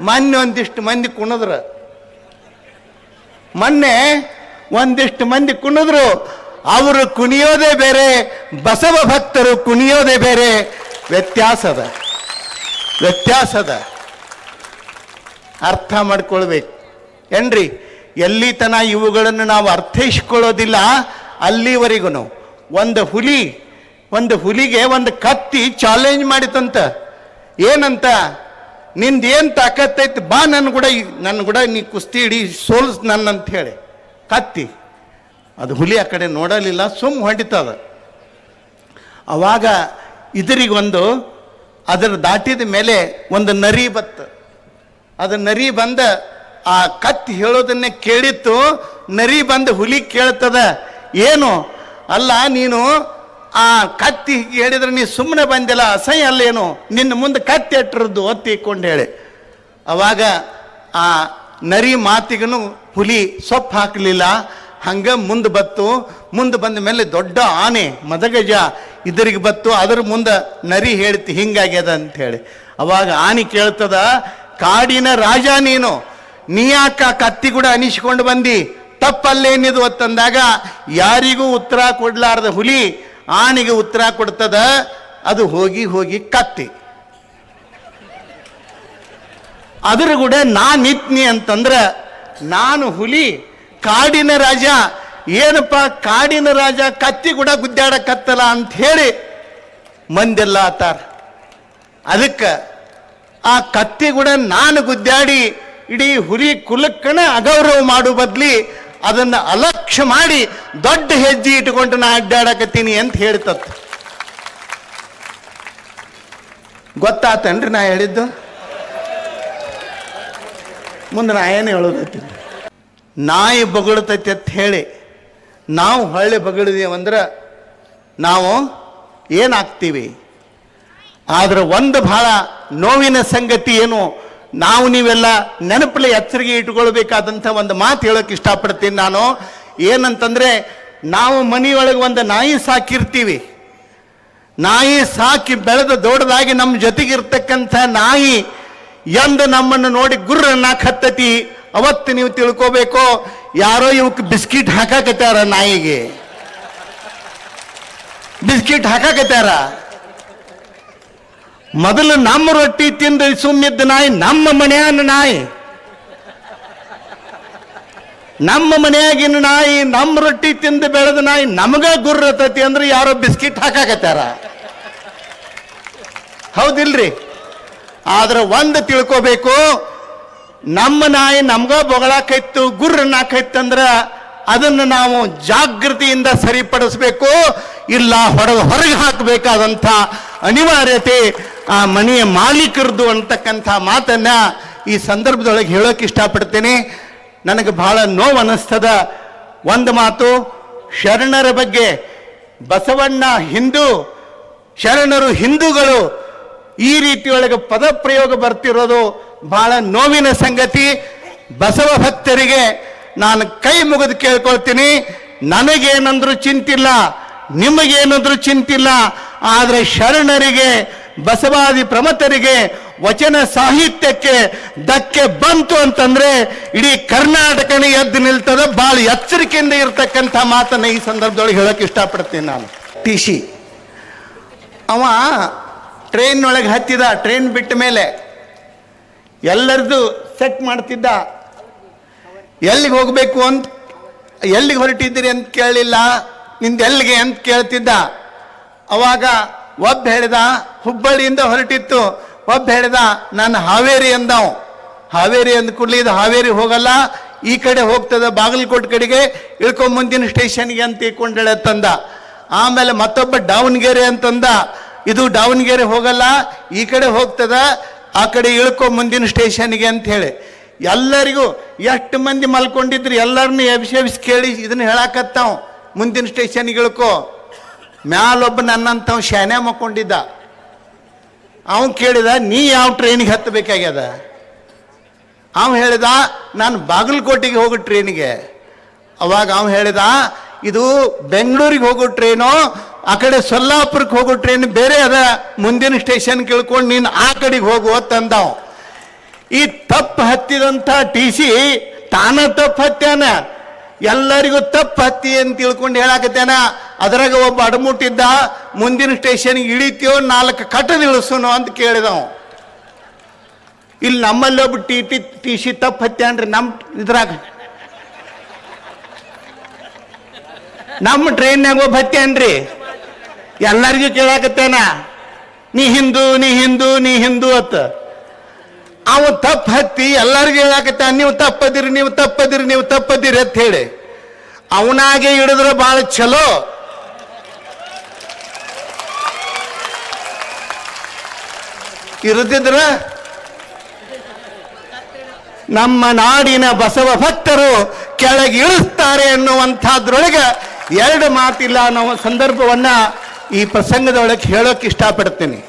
ಮೊನ್ನೆ ಒಂದಿಷ್ಟು ಮಂದಿ ಕುಣಿದ್ರು. ಮೊನ್ನೆ ಒಂದಿಷ್ಟು ಮಂದಿ ಕುಣಿದ್ರು. ಅವರು ಕುಣಿಯೋದೇ ಬೇರೆ, ಬಸವ ಭಕ್ತರು ಕುಣಿಯೋದೇ ಬೇರೆ. ವ್ಯತ್ಯಾಸದ ಅರ್ಥ ಮಾಡ್ಕೊಳ್ಬೇಕು ಏನ್ರಿ. ಎಲ್ಲಿ ತನ ಇವುಗಳನ್ನು ನಾವು ಅರ್ಥೈಸ್ಕೊಳ್ಳೋದಿಲ್ಲ ಅಲ್ಲಿವರೆಗೂ. ಒಂದು ಹುಲಿಗೆ ಒಂದು ಕತ್ತಿ ಚಾಲೆಂಜ್ ಮಾಡಿತಂತ. ಏನಂತ? ನಿಂದೇನು ತಾಕತ್ತೈತಿ, ಬಾ ನನ್ನ ಕೂಡ ನೀ ಕುಸ್ತಿ ಹಿಡಿ, ಸೋಲ್ಸ್ ನನ್ನಂತ ಹೇಳಿ. ಕತ್ತಿ ಅದು ಹುಲಿ ಆ ಕಡೆ ನೋಡಲಿಲ್ಲ, ಹೊಂಡಿತದ. ಅವಾಗ ಇದರಿಗೊಂದು ಅದರ ದಾಟಿದ ಮೇಲೆ ಒಂದು ನರಿ ಬತ್ತು. ಅದು ನರಿ ಬಂದ ಆ ಕತ್ತಿ ಹೇಳೋದನ್ನೇ ಕೇಳಿತ್ತು. ನರಿ ಬಂದು ಹುಲಿ ಕೇಳ್ತದ, ಏನು ಅಲ್ಲ ನೀನು ಆ ಕತ್ತಿ ಹೇಳಿದ್ರೆ ನೀ ಸುಮ್ಮನೆ ಬಂದಿಲ್ಲ, ಅಸಹ್ಯ ಅಲ್ಲೇನು, ನಿನ್ನ ಮುಂದೆ ಕತ್ತಿ ಎಟ್ಟರದ್ದು ಒತ್ತಿಕೊಂಡು ಹೇಳಿ. ಅವಾಗ ಆ ನರಿ ಮಾತಿಗೂ ಹುಲಿ ಸೊಪ್ಪು ಹಾಕಲಿಲ್ಲ. ಹಂಗೆ ಮುಂದೆ ಬಂದ ಮೇಲೆ ದೊಡ್ಡ ಆನೆ ಮದಗಜ ಇದರಿಗೆ ಬತ್ತು. ಅದ್ರ ಮುಂದೆ ನರಿ ಹೇಳ್ತಿ ಹಿಂಗಾಗ್ಯದ ಅಂಥೇಳಿ. ಅವಾಗ ಆನೆ ಕೇಳ್ತದ, ಕಾಡಿನ ರಾಜ ನೀ ಯಾಕ ಕತ್ತಿ ಕೂಡ ಅನಿಸ್ಕೊಂಡು ಬಂದಿ, ತಪ್ಪಲ್ಲೇನಿದು ಅಂತಂದಾಗ ಯಾರಿಗೂ ಉತ್ತರ ಕೊಡ್ಲಾರ್ದ ಹುಲಿ ಆನೆಗೆ ಉತ್ತರ ಕೊಡ್ತದ, ಅದು ಹೋಗಿ ಕತ್ತಿ. ಅದ್ರ ಕೂಡ ನಾನಿತ್ನಿ ಅಂತಂದ್ರ ನಾನು ಹುಲಿ, ಕಾಡಿನ ರಾಜ. ಏನಪ್ಪ ಕಾಡಿನ ರಾಜ ಕತ್ತಿ ಕೂಡ ಗುದ್ದಾಡಕತ್ತಲ್ಲ ಅಂತ ಹೇಳಿ ಮಂದೆಲ್ಲ ಆತಾರ. ಅದಕ್ಕೆ ಆ ಕತ್ತಿ ಕೂಡ ನಾನು ಗುದ್ದಾಡಿ ಇಡೀ ಹುಲಿ ಕುಲಕ್ಕನ ಅಗೌರವ ಮಾಡೋ ಬದ್ಲಿ ಅದನ್ನು ಅಲಕ್ಷ್ಯ ಮಾಡಿ ದೊಡ್ಡ ಹೆಜ್ಜೆ ಇಟ್ಕೊಂಡು ನಾ ಅಡ್ಡಾಡಕತ್ತೀನಿ ಅಂತ ಹೇಳ್ತತ್. ಗೊತ್ತಾತನ್ರಿ ನಾ ಹೇಳಿದ್ದು? ಮುಂದೆ ನಾ ಏನು ಹೇಳೋದತ್ತೀನಿ. ನಾಯಿ ಬೊಗಳ್ತೈತಿ ಅಂತ ಹೇಳಿ ನಾವು ಹೊಳ್ಳೆ ಬಗಳಿದೇವಂದ್ರೆ ನಾವು ಏನಾಗ್ತೀವಿ? ಆದ್ರೆ ಒಂದು ಬಹಳ ನೋವಿನ ಸಂಗತಿ ಏನು, ನಾವು ನೀವೆಲ್ಲ ನೆನಪಲ್ಲಿ ಎಚ್ಚರಿಕೆ ಇಟ್ಕೊಳ್ಬೇಕಾದಂಥ ಒಂದು ಮಾತು ಹೇಳೋಕೆ ಇಷ್ಟಪಡ್ತೀನಿ ನಾನು. ಏನಂತಂದರೆ, ನಾವು ಮನೆಯೊಳಗೆ ಒಂದು ನಾಯಿ ಸಾಕಿರ್ತೀವಿ. ನಾಯಿ ಸಾಕಿ ಬೆಳೆದ ದೊಡ್ಡದಾಗಿ ನಮ್ಮ ಜೊತೆಗಿರ್ತಕ್ಕಂಥ ನಾಯಿ ಎಂದು ನಮ್ಮನ್ನು ನೋಡಿ ಗುರ್ರನ್ನಾಕತ್ತತಿ. ಅವತ್ತು ನೀವು ತಿಳ್ಕೋಬೇಕು, ಯಾರೋ ಇವಕ್ಕೆ ಬಿಸ್ಕಿಟ್ ಹಾಕಾಕತ್ತಾರ, ನಾಯಿಗೆ ಬಿಸ್ಕಿಟ್ ಹಾಕಾಕತ್ತಾರ. ಮೊದಲು ನಮ್ಮ ರೊಟ್ಟಿ ತಿಂದು ಸುಮ್ಮಿದ್ದ ನಾಯಿ ನಮ್ಮ ಮನೆಯಾನ ನಾಯಿ, ನಮ್ಮ ಮನೆಯಾಗಿನ ನಾಯಿ, ನಮ್ಮ ರೊಟ್ಟಿ ತಿಂದು ಬೆಳೆದ ನಾಯಿ ನಮಗ ಗುರ್ರತತಿ ಅಂದ್ರೆ ಯಾರೋ ಬಿಸ್ಕಿಟ್ ಹಾಕಾಕತ್ತಾರ. ಹೌದಿಲ್ರಿ? ಆದ್ರೆ ಒಂದು ತಿಳ್ಕೋಬೇಕು, ನಮ್ಮ ನಾಯಿ ನಮ್ಗ ಬೊಗಳಾಕೈತು, ಗುರ್ರನ್ನಾಕೈತಂದ್ರ ಅದನ್ನು ನಾವು ಜಾಗೃತಿಯಿಂದ ಸರಿಪಡಿಸ್ಬೇಕು, ಇಲ್ಲ ಹೊರಗೆ ಹಾಕಬೇಕಾದಂಥ ಅನಿವಾರ್ಯತೆ ಆ ಮನೆಯ ಮಾಲೀಕರದು ಅಂತಕ್ಕಂಥ ಮಾತನ್ನ ಈ ಸಂದರ್ಭದೊಳಗೆ ಹೇಳೋಕೆ ಇಷ್ಟಪಡ್ತೇನೆ. ನನಗೆ ಬಹಳ ನೋವು ಅನ್ನಿಸ್ತದ. ಒಂದು ಮಾತು, ಶರಣರ ಬಗ್ಗೆ ಬಸವಣ್ಣ ಹಿಂದೂ, ಶರಣರು ಹಿಂದೂಗಳು ಈ ರೀತಿಯೊಳಗೆ ಪದಪ್ರಯೋಗ ಬರ್ತಿರೋದು ಬಹಳ ನೋವಿನ ಸಂಗತಿ. ಬಸವ ಭಕ್ತರಿಗೆ ನಾನು ಕೈ ಮುಗಿದು ಕೇಳ್ಕೊಳ್ತೀನಿ, ನನಗೇನಂದ್ರೂ ಚಿಂತಿಲ್ಲ, ನಿಮಗೇನಂದ್ರೂ ಚಿಂತಿಲ್ಲ. ಆದರೆ ಶರಣರಿಗೆ, ಬಸವಾದಿ ಪ್ರಮತರಿಗೆ, ವಚನ ಸಾಹಿತ್ಯಕ್ಕೆ ಧಕ್ಕೆ ಬಂತು ಅಂತಂದ್ರೆ ಇಡೀ ಕರ್ನಾಟಕನೇ ಎದ್ದು ನಿಲ್ತದ. ಬಹಳ ಎಚ್ಚರಿಕೆಯಿಂದ ಇರ್ತಕ್ಕಂಥ ಮಾತನ್ನ ಈ ಸಂದರ್ಭದೊಳಗೆ ಹೇಳೋಕೆ ಇಷ್ಟಪಡ್ತೀನಿ ನಾನು. ಟಿಸಿ ಅವ ಟ್ರೈನ್ ಒಳಗೆ ಹತ್ತಿದ, ಟ್ರೈನ್ ಬಿಟ್ಟ ಮೇಲೆ ಎಲ್ಲರದು ಸೆಟ್ ಮಾಡ್ತಿದ್ದ. ಎಲ್ಲಿಗೆ ಹೋಗಬೇಕು ಅಂತ, ಎಲ್ಲಿಗೆ ಹೊರಟಿದ್ದೀರಿ ಅಂತ ಕೇಳಲಿಲ್ಲ, ನಿಂದು ಎಲ್ಲಿಗೆ ಅಂತ ಕೇಳ್ತಿದ್ದ. ಅವಾಗ ಒಬ್ಬ ಹೇಳಿದ ಹುಬ್ಬಳ್ಳಿಯಿಂದ ಹೊರಟಿತ್ತು, ಒಬ್ಬ ಹೇಳಿದ ನಾನು ಹಾವೇರಿ ಅಂದವು. ಹಾವೇರಿ ಅಂದ ಕೂಡಲೇ ಇದು ಹಾವೇರಿ ಹೋಗಲ್ಲ, ಈ ಕಡೆ ಹೋಗ್ತದ, ಬಾಗಲಕೋಟೆ ಕಡೆಗೆ ಇಳ್ಕೊಂಡ್ ಮುಂದಿನ ಸ್ಟೇಷನ್ಗೆ ಅಂತ ಇಟ್ಕೊಂಡೇಳೆ ತಂದ. ಆಮೇಲೆ ಮತ್ತೊಬ್ಬ ದಾವಣಗೆರೆ ಅಂತಂದ, ಇದು ದಾವಣಗೆರೆ ಹೋಗಲ್ಲ, ಈ ಕಡೆ ಹೋಗ್ತದ, ಆ ಕಡೆ ಇಳ್ಕೊ ಮುಂದಿನ ಸ್ಟೇಷನ್ಗೆ ಅಂತ ಹೇಳಿ. ಎಲ್ಲರಿಗೂ ಎಷ್ಟು ಮಂದಿ ಮಲ್ಕೊಂಡಿದ್ರು ಎಲ್ಲರನ್ನೂ ಎಬ್ಸಿ ಕೇಳಿ ಇದನ್ನ ಹೇಳಾಕತ್ತಾವ, ಮುಂದಿನ ಸ್ಟೇಷನ್ಗೆ ಇಳ್ಕೊ. ಮ್ಯಾಲೊಬ್ಬ ನನ್ನಂತವ್ ಶಾನೆ ಮಕ್ಕೊಂಡಿದ್ದ. ಅವನು ಕೇಳಿದ, ನೀ ಯಾವ ಟ್ರೈನಿಗೆ ಹತ್ತಬೇಕಾಗ್ಯದ? ಅವನು ಹೇಳಿದ, ನಾನು ಬಾಗಲಕೋಟೆಗೆ ಹೋಗೋ ಟ್ರೈನಿಗೆ. ಅವಾಗ ಅವನು ಹೇಳಿದ, ಇದು ಬೆಂಗಳೂರಿಗೆ ಹೋಗೋ ಟ್ರೈನು, ಆ ಕಡೆ ಸೊಲ್ಲಾಪುರಕ್ಕೆ ಹೋಗೋ ಟ್ರೈನ್ ಬೇರೆ ಅದ, ಮುಂದಿನ ಸ್ಟೇಷನ್ ಕೇಳ್ಕೊಂಡು ನೀನು ಆ ಕಡೆಗೆ ಹೋಗು ಅಂತಂದವ. ಈ ತಪ್ಪು ಹತ್ತಿದಂಥ ಟಿ ಸಿ ತಾನ ತಪ್ಪು ಹತ್ಯಾನ, ಎಲ್ಲರಿಗೂ ತಪ್ಪು ಹತ್ತಿ ಅಂತ ತಿಳ್ಕೊಂಡು ಹೇಳಾಕತ್ಯಾನ. ಅದ್ರಾಗ ಒಬ್ಬ ಅಡಮುಟ್ಟಿದ್ದ, ಮುಂದಿನ ಸ್ಟೇಷನ್ಗೆ ಇಳಿತೀವೋ 4 ಕಟ್ಟದ ಇಳಿಸೋನು ಅಂತ ಕೇಳಿದವು. ಇಲ್ಲಿ ನಮ್ಮಲ್ಲಿ ಒಬ್ಬ ಟಿ ಸಿ ತಪ್ಪು ಹತ್ಯಾನ್ರಿ. ಇದ್ರಾಗ ನಮ್ಮ ಟ್ರೈನ್ಯಾಗ ಒಬ್ಬ ಹತ್ಯಾನ್ರಿ. ಎಲ್ಲರಿಗೂ ಕೇಳಾಕತ್ತೇನ ನೀ ಹಿಂದೂ ನೀ ಹಿಂದೂ ನೀ ಹಿಂದೂ ಅತ್ತ. ಅವ ತಪ್ಪು ಹತ್ತಿ ಎಲ್ಲರಿಗೂ ಹೇಳಾಕತ್ತ ನೀವು ತಪ್ಪದಿರಿ ನೀವು ತಪ್ಪದಿರಿ ನೀವು ತಪ್ಪದಿರಿ ಅಂತ ಹೇಳಿ ಅವನಾಗೆ ಹಿಡಿದ್ರೆ ಭಾಳ ಚಲೋ. ಇರದಿದ್ರ ನಮ್ಮ ನಾಡಿನ ಬಸವ ಭಕ್ತರು ಕೆಳಗೆ ಇಳಿಸ್ತಾರೆ ಅನ್ನುವಂಥದ್ರೊಳಗೆ 2 ಮಾತಿಲ್ಲ ಅನ್ನೋ ಸಂದರ್ಭವನ್ನ ಈ ಪ್ರಸಂಗದೊಳಗೆ ಹೇಳೋಕೆ ಇಷ್ಟಪಡ್ತೀನಿ.